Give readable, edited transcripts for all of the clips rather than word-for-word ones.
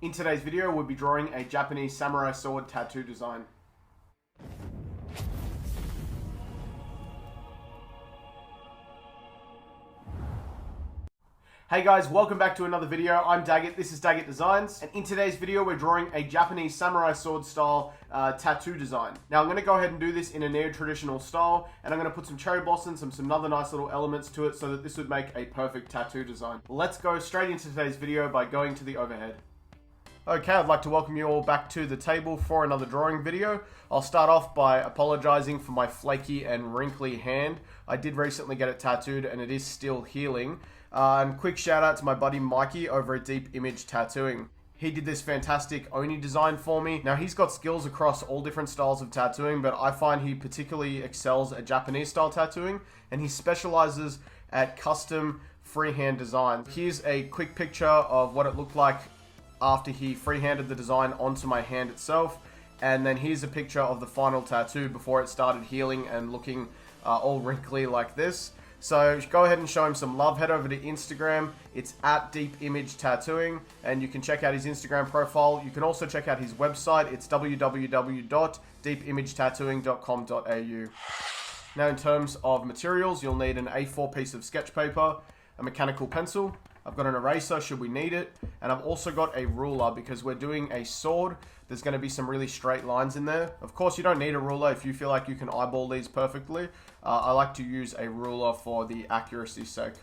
In today's video, we'll be drawing a Japanese samurai sword tattoo design. Hey guys, welcome back to another video. I'm Daggett, this is Daggett Designs, and in today's video we're drawing a Japanese samurai sword style tattoo design. Now I'm going to go ahead and do this in a neo-traditional style, and I'm going to put some cherry blossoms and some other nice little elements to it so that this would make a perfect tattoo design. Let's go straight into today's video by going to the overhead. Okay, I'd like to welcome you all back to the table for another drawing video. I'll start off by apologizing for my flaky and wrinkly hand. I did recently get it tattooed and it is still healing. And quick shout out to my buddy Mikey over at Deep Image Tattooing. He did this fantastic Oni design for me. Now he's got skills across all different styles of tattooing, but I find he particularly excels at Japanese style tattooing, and he specializes at custom freehand designs. Here's a quick picture of what it looked like after he freehanded the design onto my hand itself, and then here's a picture of the final tattoo before it started healing and looking all wrinkly like this. So go ahead and show him some love. Head over to Instagram. It's at Deep Image Tattooing, and you can check out his Instagram profile. You can also check out his website. It's www.deepimagetattooing.com.au. Now in terms of materials, you'll need an A4 piece of sketch paper, a mechanical pencil. I've got an eraser should we need it, and I've also got a ruler because we're doing a sword. There's going to be some really straight lines in there. Of course, you don't need a ruler if you feel like you can eyeball these perfectly. I like to use a ruler for the accuracy's sake.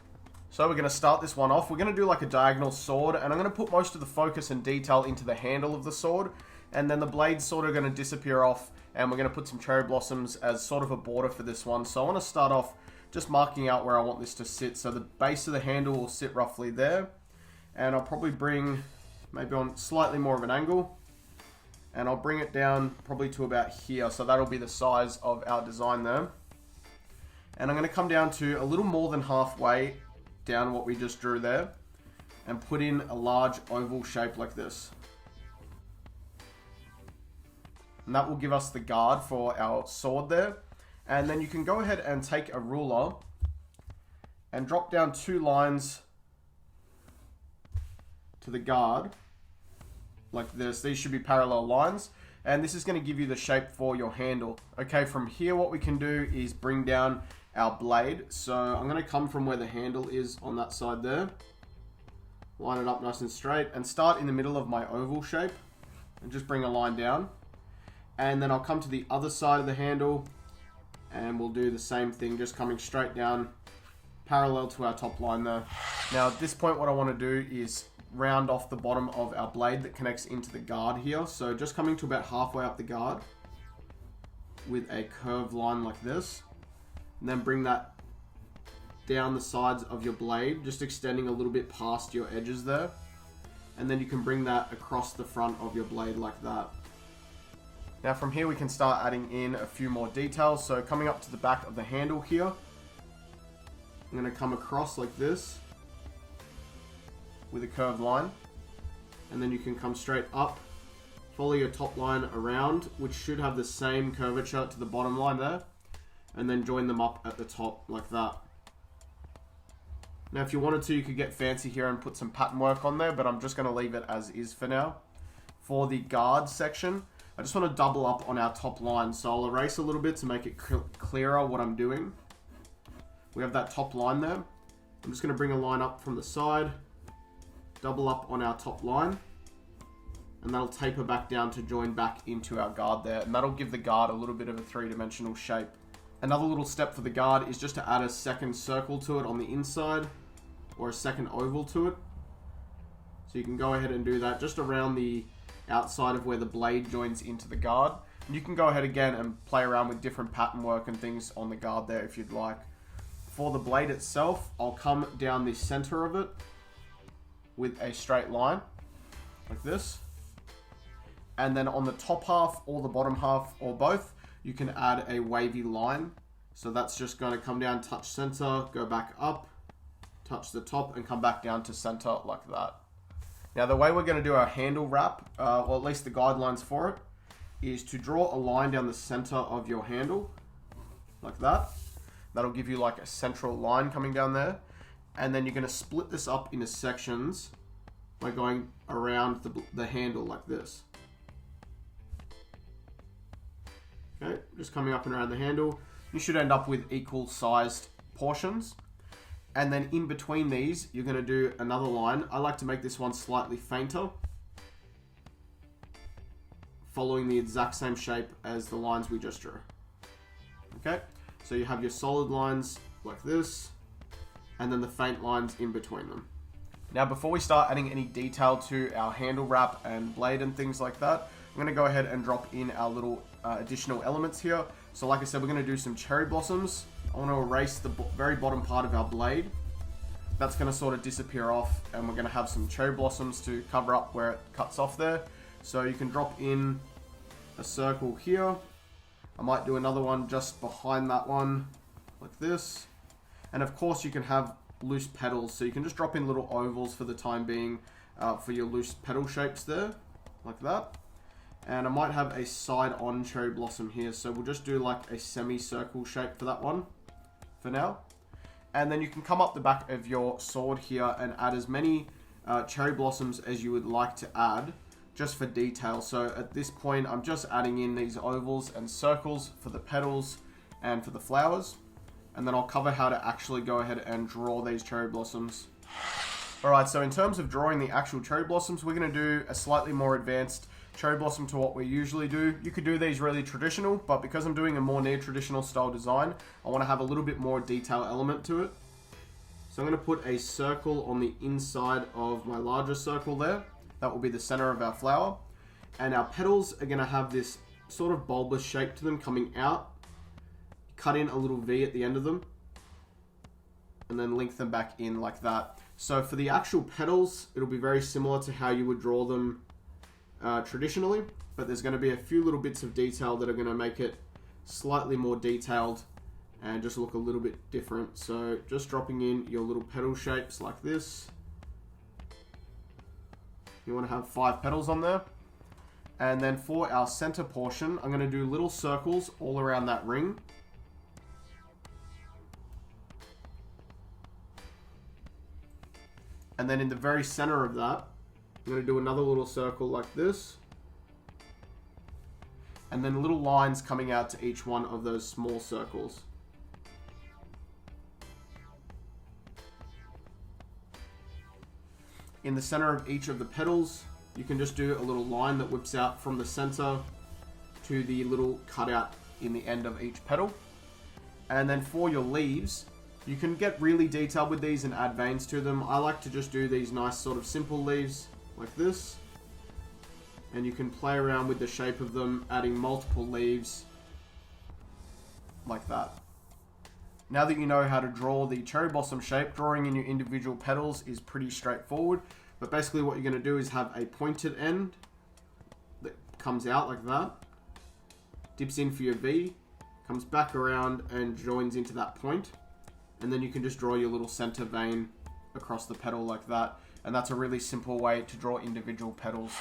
So we're going to start this one off. We're going to do like a diagonal sword, and I'm going to put most of the focus and detail into the handle of the sword, and then the blade's sort of going to disappear off, and we're going to put some cherry blossoms as sort of a border for this one. So I want to start off just marking out where I want this to sit. So the base of the handle will sit roughly there, and I'll probably bring maybe on slightly more of an angle, and I'll bring it down probably to about here. So that'll be the size of our design there. And I'm going to come down to a little more than halfway down what we just drew there and put in a large oval shape like this. And that will give us the guard for our sword there. And then you can go ahead and take a ruler and drop down 2 lines to the guard like this. These should be parallel lines, and this is going to give you the shape for your handle. Okay, from here what we can do is bring down our blade. So I'm going to come from where the handle is on that side there, line it up nice and straight, and start in the middle of my oval shape and just bring a line down. And then I'll come to the other side of the handle and we'll do the same thing, just coming straight down parallel to our top line there. Now at this point what I want to do is round off the bottom of our blade that connects into the guard here. So just coming to about halfway up the guard with a curved line like this, and then bring that down the sides of your blade, just extending a little bit past your edges there, and then you can bring that across the front of your blade like that. Now from here we can start adding in a few more details. So coming up to the back of the handle here, I'm going to come across like this with a curved line, and then you can come straight up, follow your top line around, which should have the same curvature to the bottom line there, and then join them up at the top like that. Now if you wanted to, you could get fancy here and put some pattern work on there, but I'm just going to leave it as is for now. For the guard section, I just want to double up on our top line, so I'll erase a little bit to make it clearer what I'm doing. We have that top line there. I'm just going to bring a line up from the side, double up on our top line, and that'll taper back down to join back into our guard there, and that'll give the guard a little bit of a 3-dimensional shape. Another little step for the guard is just to add a second circle to it on the inside, or a second oval to it. So you can go ahead and do that just around the outside of where the blade joins into the guard. And you can go ahead again and play around with different pattern work and things on the guard there if you'd like. For the blade itself, I'll come down the center of it with a straight line like this, and then on the top half or the bottom half or both, you can add a wavy line. So that's just going to come down, touch center, go back up, touch the top, and come back down to center like that. Now the way we're going to do our handle wrap, or at least the guidelines for it, is to draw a line down the center of your handle like that. That'll give you like a central line coming down there, and then you're going to split this up into sections by going around the handle like this. Okay, just coming up and around the handle. You should end up with equal sized portions. And then in between these, you're going to do another line. I like to make this one slightly fainter, following the exact same shape as the lines we just drew. Okay, so you have your solid lines like this, and then the faint lines in between them. Now, before we start adding any detail to our handle wrap and blade and things like that, I'm going to go ahead and drop in our little additional elements here. So like I said, we're going to do some cherry blossoms. I want to erase the very bottom part of our blade. That's going to sort of disappear off, and we're going to have some cherry blossoms to cover up where it cuts off there. So you can drop in a circle here. I might do another one just behind that one, like this. And of course you can have loose petals, so you can just drop in little ovals for the time being for your loose petal shapes there, like that. And I might have a side-on cherry blossom here, so we'll just do like a semicircle shape for that one for now. And then you can come up the back of your sword here and add as many cherry blossoms as you would like to add, just for detail. So at this point, I'm just adding in these ovals and circles for the petals and for the flowers. And then I'll cover how to actually go ahead and draw these cherry blossoms. Alright, so in terms of drawing the actual cherry blossoms, we're going to do a slightly more advanced cherry blossom to what we usually do. You could do these really traditional, but because I'm doing a more near-traditional style design, I want to have a little bit more detail element to it. So I'm going to put a circle on the inside of my larger circle there. That will be the center of our flower. And our petals are going to have this sort of bulbous shape to them coming out. Cut in a little V at the end of them, and then link them back in like that. So for the actual petals, it'll be very similar to how you would draw them traditionally, but there's going to be a few little bits of detail that are going to make it slightly more detailed and just look a little bit different. So just dropping in your little petal shapes like this. You want to have 5 petals on there. And then for our center portion, I'm going to do little circles all around that ring. And then in the very center of that, I'm going to do another little circle like this. And then little lines coming out to each one of those small circles. In the center of each of the petals, you can just do a little line that whips out from the center to the little cutout in the end of each petal. And then for your leaves, you can get really detailed with these and add veins to them. I like to just do these nice sort of simple leaves like this. And you can play around with the shape of them, adding multiple leaves like that. Now that you know how to draw the cherry blossom shape, drawing in your individual petals is pretty straightforward. But basically what you're going to do is have a pointed end that comes out like that, dips in for your V, comes back around and joins into that point. And then you can just draw your little center vein across the petal like that. And that's a really simple way to draw individual petals.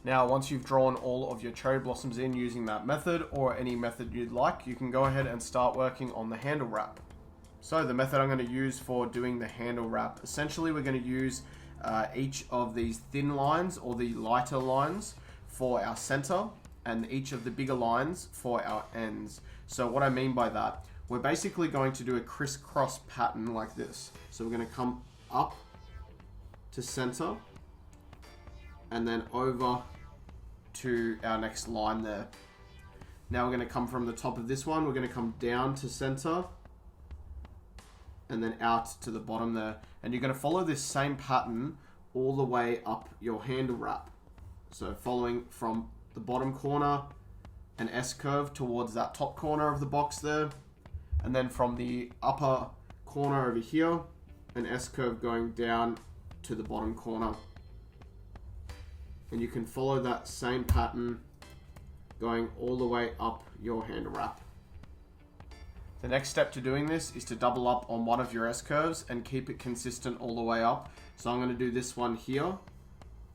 Now, once you've drawn all of your cherry blossoms in using that method, or any method you'd like, you can go ahead and start working on the handle wrap. So the method I'm going to use for doing the handle wrap, essentially we're going to use each of these thin lines or the lighter lines for our center, and each of the bigger lines for our ends. So what I mean by that, we're basically going to do a crisscross pattern like this. So we're going to come up to center, and then over to our next line there. Now we're going to come from the top of this one, we're going to come down to center, and then out to the bottom there. And you're going to follow this same pattern all the way up your handle wrap. So following from the bottom corner, an S curve towards that top corner of the box there. And then from the upper corner over here, an S curve going down to the bottom corner. And you can follow that same pattern going all the way up your handle wrap. The next step to doing this is to double up on one of your S curves and keep it consistent all the way up. So I'm going to do this one here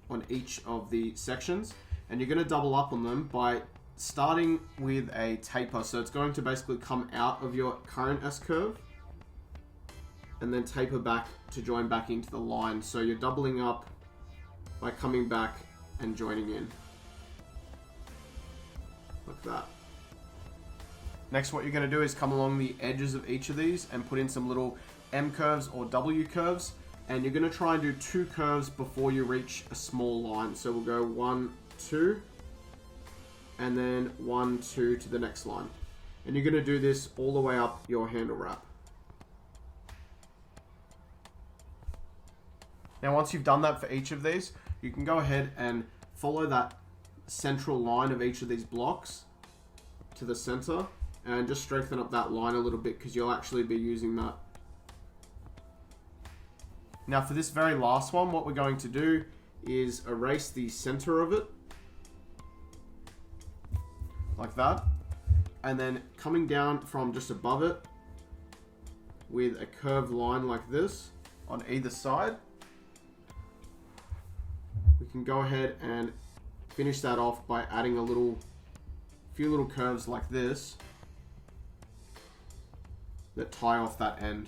on each of the sections, and you're going to double up on them by starting with a taper. So it's going to basically come out of your current S curve and then taper back to join back into the line. So you're doubling up by coming back and joining in. Like that. Next, what you're going to do is come along the edges of each of these and put in some little M curves or W curves. And you're going to try and do 2 curves before you reach a small line. So we'll go 1, 2, and then 1, 2 to the next line. And you're going to do this all the way up your handle wrap. Now, once you've done that for each of these, you can go ahead and follow that central line of each of these blocks to the center and just strengthen up that line a little bit because you'll actually be using that. Now for this very last one, what we're going to do is erase the center of it, like that, and then coming down from just above it with a curved line like this on either side, we can go ahead and finish that off by adding a few little curves like this that tie off that end.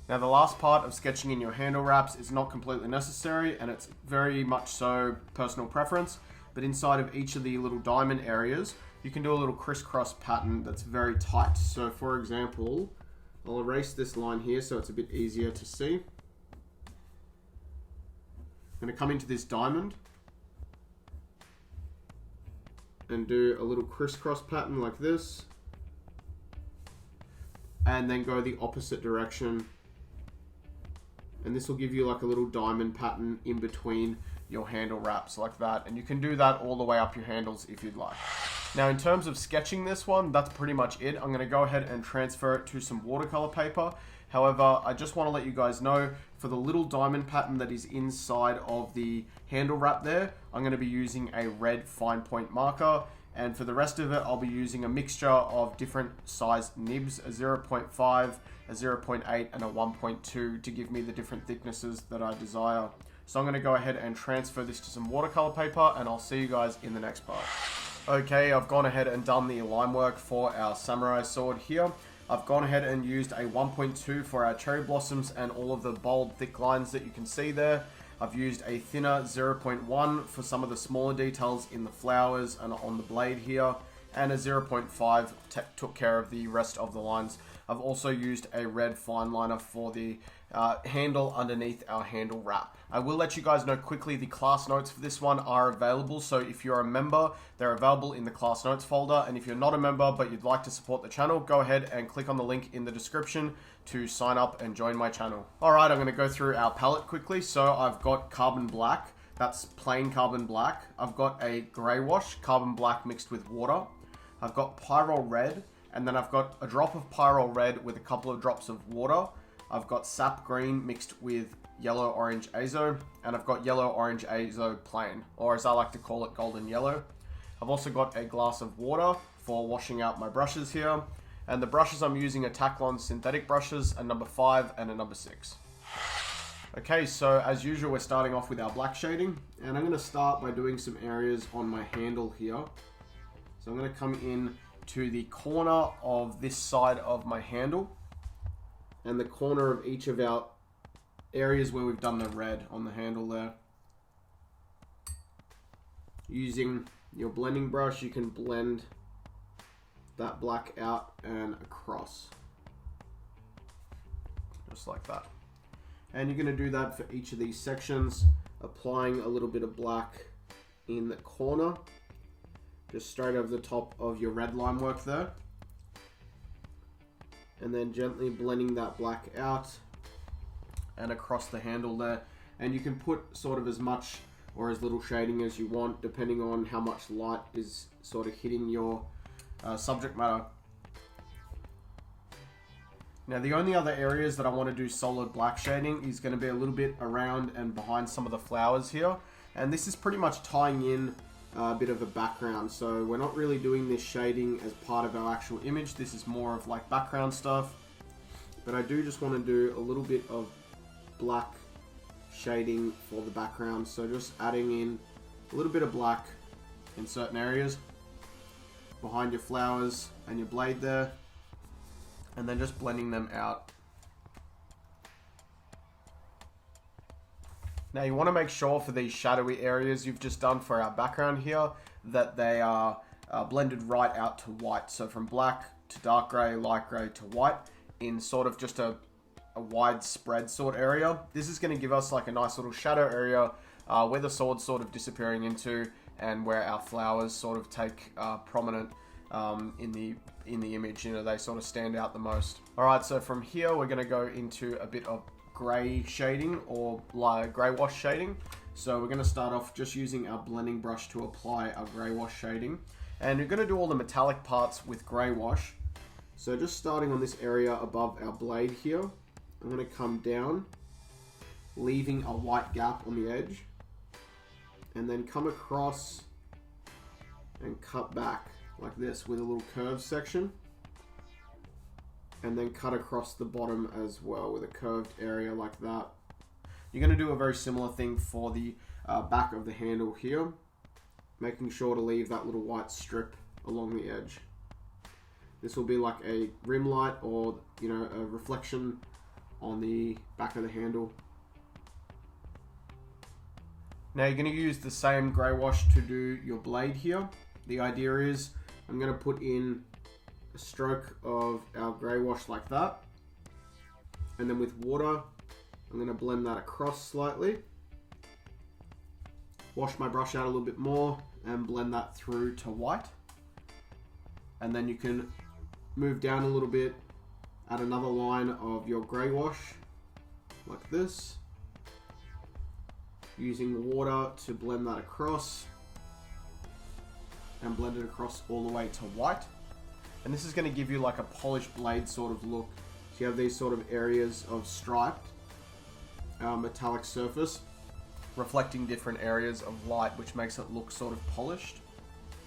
Now the last part of sketching in your handle wraps is not completely necessary, and it's very much so personal preference, but inside of each of the little diamond areas, you can do a little crisscross pattern that's very tight. So for example, I'll erase this line here so it's a bit easier to see. I'm going to come into this diamond and do a little crisscross pattern like this, and then go the opposite direction. And this will give you like a little diamond pattern in between your handle wraps like that. And you can do that all the way up your handles if you'd like. Now in terms of sketching this one, that's pretty much it. I'm going to go ahead and transfer it to some watercolor paper. However, I just want to let you guys know, for the little diamond pattern that is inside of the handle wrap there, I'm going to be using a red fine point marker. And for the rest of it, I'll be using a mixture of different size nibs, a 0.5, a 0.8, and a 1.2 to give me the different thicknesses that I desire. So I'm going to go ahead and transfer this to some watercolor paper, and I'll see you guys in the next part. Okay, I've gone ahead and done the line work for our samurai sword here. I've gone ahead and used a 1.2 for our cherry blossoms and all of the bold thick lines that you can see there. I've used a thinner 0.1 for some of the smaller details in the flowers and on the blade here, and a 0.5 took care of the rest of the lines. I've also used a red fine liner for the handle underneath our handle wrap. I will let you guys know quickly, the class notes for this one are available, so if you're a member, they're available in the class notes folder, and if you're not a member but you'd like to support the channel, go ahead and click on the link in the description to sign up and join my channel. Alright, I'm going to go through our palette quickly. So I've got carbon black, that's plain carbon black. I've got a grey wash, carbon black mixed with water. I've got pyrrole red, and then I've got a drop of pyrrole red with a couple of drops of water. I've got sap green mixed with yellow orange azo, and I've got yellow orange azo plain, or as I like to call it, golden yellow. I've also got a glass of water for washing out my brushes here, and the brushes I'm using are Taklon synthetic brushes, a number 5 and a number 6. Okay, so as usual, we're starting off with our black shading, and I'm going to start by doing some areas on my handle here. So I'm going to come in to the corner of this side of my handle, and the corner of each of our areas where we've done the red on the handle there. Using your blending brush, you can blend that black out and across, just like that. And you're going to do that for each of these sections, applying a little bit of black in the corner, just straight over the top of your red line work there, and then gently blending that black out and across the handle there. And you can put sort of as much or as little shading as you want, depending on how much light is sort of hitting your subject matter. Now the only other areas that I want to do solid black shading is going to be a little bit around and behind some of the flowers here, and this is pretty much tying in a bit of a background. So we're not really doing this shading as part of our actual image, this is more of like background stuff, but I do just want to do a little bit of black shading for the background. So just adding in a little bit of black in certain areas behind your flowers and your blade there, and then just blending them out. Now you want to make sure for these shadowy areas you've just done for our background here that they are blended right out to white. So from black to dark grey, light grey to white in sort of just a widespread sort of area. This is going to give us like a nice little shadow area where the sword's sort of disappearing into and where our flowers sort of take prominent in the image. You know, they sort of stand out the most. Alright, so from here we're going to go into a bit of grey shading or grey wash shading. So we're going to start off just using our blending brush to apply our grey wash shading, and we're going to do all the metallic parts with grey wash. So just starting on this area above our blade here, I'm going to come down, leaving a white gap on the edge, and then come across and cut back like this with a little curved section, and then cut across the bottom as well with a curved area like that. You're going to do a very similar thing for the back of the handle here, making sure to leave that little white strip along the edge. This will be like a rim light or, you know, a reflection on the back of the handle. Now you're going to use the same grey wash to do your blade here. The idea is I'm going to put in a stroke of our grey wash like that, and then with water I'm going to blend that across slightly, wash my brush out a little bit more and blend that through to white, and then you can move down a little bit, add another line of your grey wash like this, using water to blend that across and blend it across all the way to white. And this is going to give you like a polished blade sort of look. So you have these sort of areas of striped metallic surface reflecting different areas of light, which makes it look sort of polished.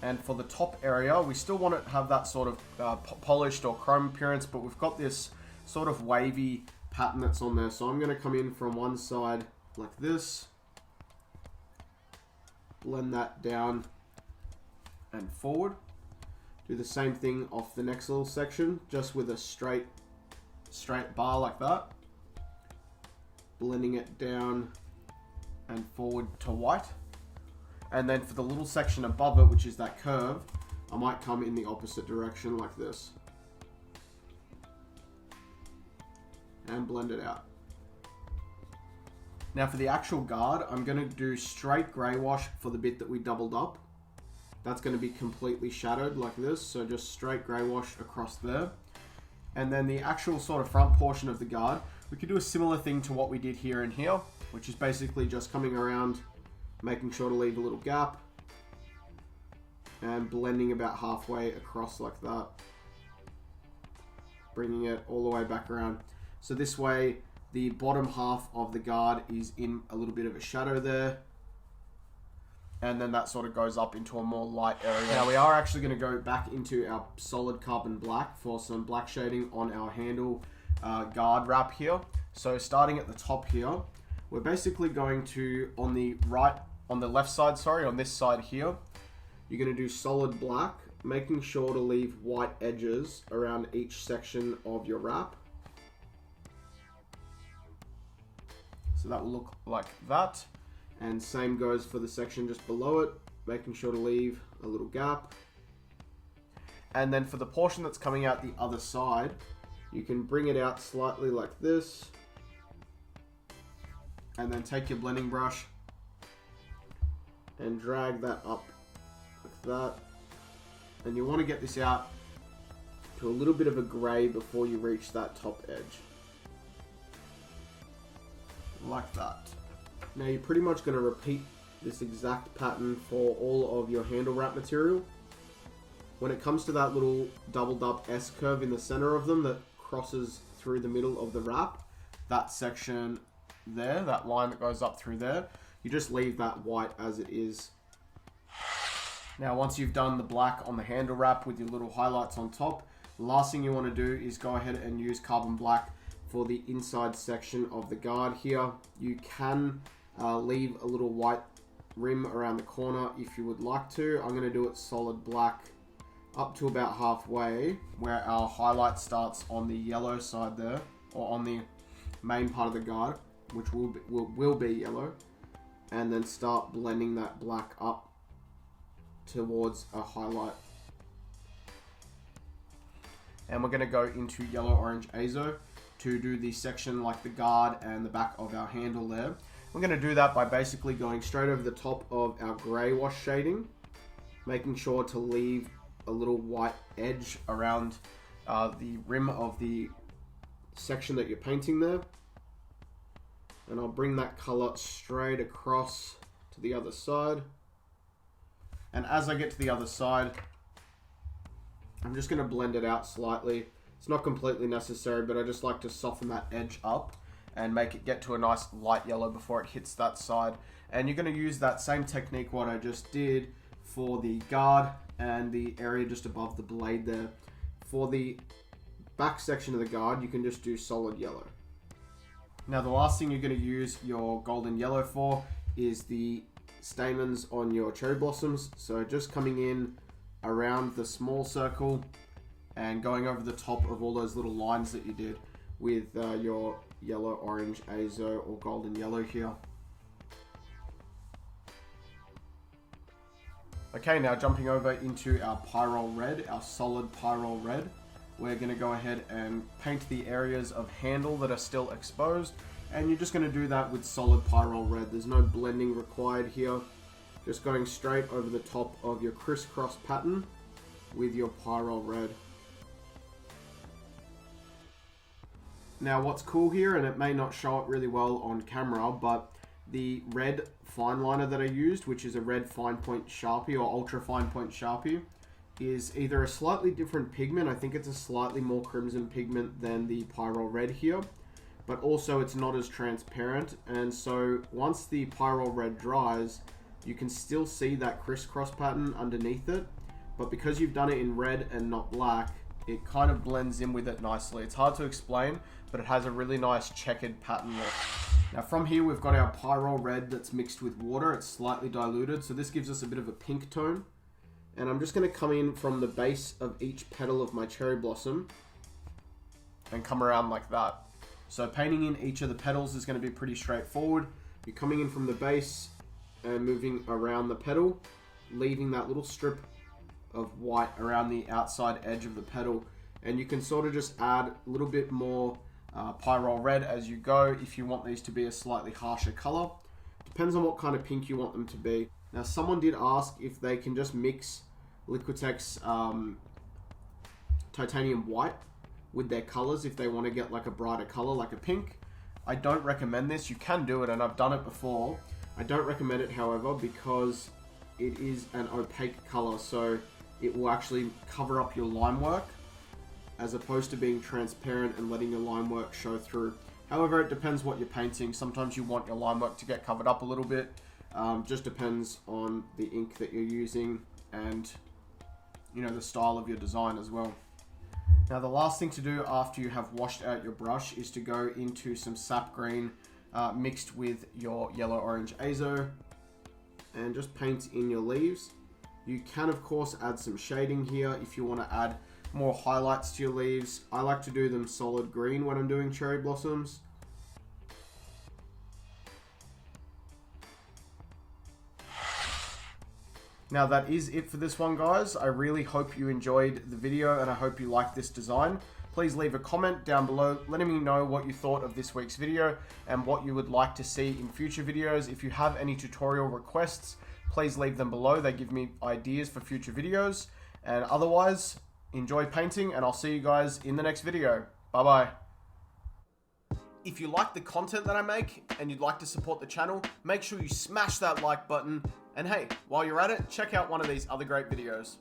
And for the top area, we still want to have that sort of polished or chrome appearance, but we've got this sort of wavy pattern that's on there. So I'm going to come in from one side like this, blend that down and forward. Do the same thing off the next little section, just with a straight bar like that. Blending it down and forward to white. And then for the little section above it, which is that curve, I might come in the opposite direction like this. And blend it out. Now for the actual guard, I'm going to do straight grey wash for the bit that we doubled up. That's going to be completely shadowed like this, so just straight grey wash across there. And then the actual sort of front portion of the guard, we could do a similar thing to what we did here and here, which is basically just coming around, making sure to leave a little gap, and blending about halfway across like that, bringing it all the way back around. So this way, the bottom half of the guard is in a little bit of a shadow there, and then that sort of goes up into a more light area. Now we are actually going to go back into our solid carbon black for some black shading on our handle guard wrap here. So starting at the top here, we're basically going to, on the left side, on this side here, you're going to do solid black, making sure to leave white edges around each section of your wrap. So that will look like that. And same goes for the section just below it, making sure to leave a little gap. And then for the portion that's coming out the other side, you can bring it out slightly like this, and then take your blending brush and drag that up like that. And you want to get this out to a little bit of a grey before you reach that top edge. Like that. Now you're pretty much going to repeat this exact pattern for all of your handle wrap material. When it comes to that little doubled up S curve in the center of them that crosses through the middle of the wrap, that section there, that line that goes up through there, you just leave that white as it is. Now once you've done the black on the handle wrap with your little highlights on top, the last thing you want to do is go ahead and use carbon black for the inside section of the guard here. You can leave a little white rim around the corner if you would like to. I'm going to do it solid black up to about halfway where our highlight starts on the yellow side there, or on the main part of the guard, which will be yellow. and then start blending that black up towards a highlight. And we're going to go into yellow orange azo to do the section like the guard and the back of our handle there. We're going to do that by basically going straight over the top of our grey wash shading, making sure to leave a little white edge around the rim of the section that you're painting there. And I'll bring that color straight across to the other side. And as I get to the other side, I'm just going to blend it out slightly. It's not completely necessary, but I just like to soften that edge up and make it get to a nice light yellow before it hits that side. And you're going to use that same technique what I just did for the guard and the area just above the blade there. For the back section of the guard, you can just do solid yellow. Now the last thing you're going to use your golden yellow for is the stamens on your cherry blossoms. So just coming in around the small circle and going over the top of all those little lines that you did with your yellow, orange, azo or golden yellow here. Okay, now jumping over into our pyrrole red, our solid pyrrole red. We're going to go ahead and paint the areas of handle that are still exposed, and you're just going to do that with solid pyrrole red. There's no blending required here. Just going straight over the top of your crisscross pattern with your pyrrole red. Now what's cool here, and it may not show it really well on camera, but the red fine liner that I used, which is a red fine point Sharpie or ultra fine point Sharpie, is either a slightly different pigment. I think it's a slightly more crimson pigment than the pyrrole red here, but also it's not as transparent. And so once the pyrrole red dries, you can still see that crisscross pattern underneath it, but because you've done it in red and not black, it kind of blends in with it nicely. It's hard to explain, but it has a really nice checkered pattern look. Now from here we've got our pyrrole red that's mixed with water. It's slightly diluted, so this gives us a bit of a pink tone. And I'm just going to come in from the base of each petal of my cherry blossom and come around like that. So painting in each of the petals is going to be pretty straightforward. You're coming in from the base and moving around the petal, leaving that little strip of white around the outside edge of the petal. And you can sort of just add a little bit more pyrrole red as you go if you want these to be a slightly harsher color. Depends on what kind of pink you want them to be. Now someone did ask if they can just mix Liquitex titanium white with their colors if they want to get like a brighter color like a pink. I don't recommend this. You can do it, and I've done it before. I don't recommend it, however, because it is an opaque color, so it will actually cover up your line work as opposed to being transparent and letting your line work show through. However, it depends what you're painting. Sometimes you want your line work to get covered up a little bit. Just depends on the ink that you're using and the style of your design as well. Now the last thing to do after you have washed out your brush is to go into some sap green mixed with your yellow orange azo and just paint in your leaves. You can of course add some shading here if you want to add more highlights to your leaves. I like to do them solid green when I'm doing cherry blossoms. Now that is it for this one, guys. I really hope you enjoyed the video and I hope you liked this design. Please leave a comment down below letting me know what you thought of this week's video and what you would like to see in future videos. If you have any tutorial requests, please leave them below. They give me ideas for future videos. And otherwise, enjoy painting and I'll see you guys in the next video. Bye-bye. If you like the content that I make and you'd like to support the channel, make sure you smash that like button. And hey, while you're at it, check out one of these other great videos.